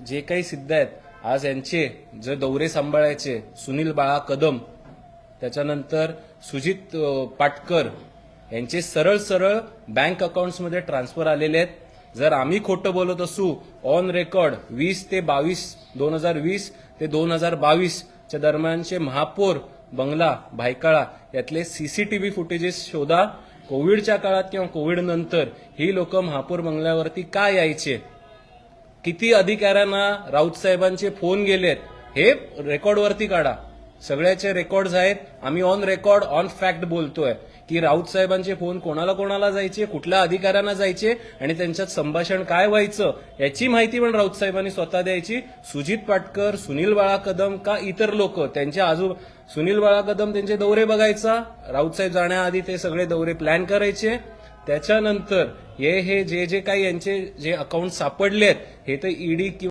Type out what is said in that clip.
जे काही सिद्ध आहेत आज यांचे जे दौरे सांभाळायचे सुनील बाळा कदम, त्याच्यानंतर सुजित पाटकर यांचे सरळ सरळ बँक अकाउंट्समध्ये ट्रान्सफर आलेले आहेत। जर आम्ही खोटं बोलत असू ऑन रेकॉर्ड 2020 ते 2022 च्या दरम्यानचे महापौर बंगला भायखळा यातले सीसीटीव्ही फुटेजेस शोधा। कोविडच्या काळात किंवा कोविड नंतर ही लोक महापौर बंगल्यावरती का यायचे, किती अधिकाऱ्यांना राऊत साहेबांचे फोन गेलेत हे रेकॉर्डवरती काढा। सगळ्याचे रेकॉर्ड्स आहेत। आम्ही ऑन रेकॉर्ड ऑन फॅक्ट बोलतोय की राऊत साहेबांचे फोन कोणाला कोणाला जायचे, कुठल्या अधिकाऱ्यांना जायचे आणि त्यांच्यात संभाषण काय व्हायचं याची माहिती पण राऊत साहेबांनी स्वतः द्यायची। सुजित पाटकर, सुनील बाळा कदम का इतर लोक त्यांच्या सुनील बाळा कदम त्यांचे दौरे बघायचा, राऊत साहेब जाण्याआधी ते सगळे दौरे प्लॅन करायचे। त्याच्यानंतर हे जे काही यांचे जे अकाउंट सापडलेत हे तर ईडी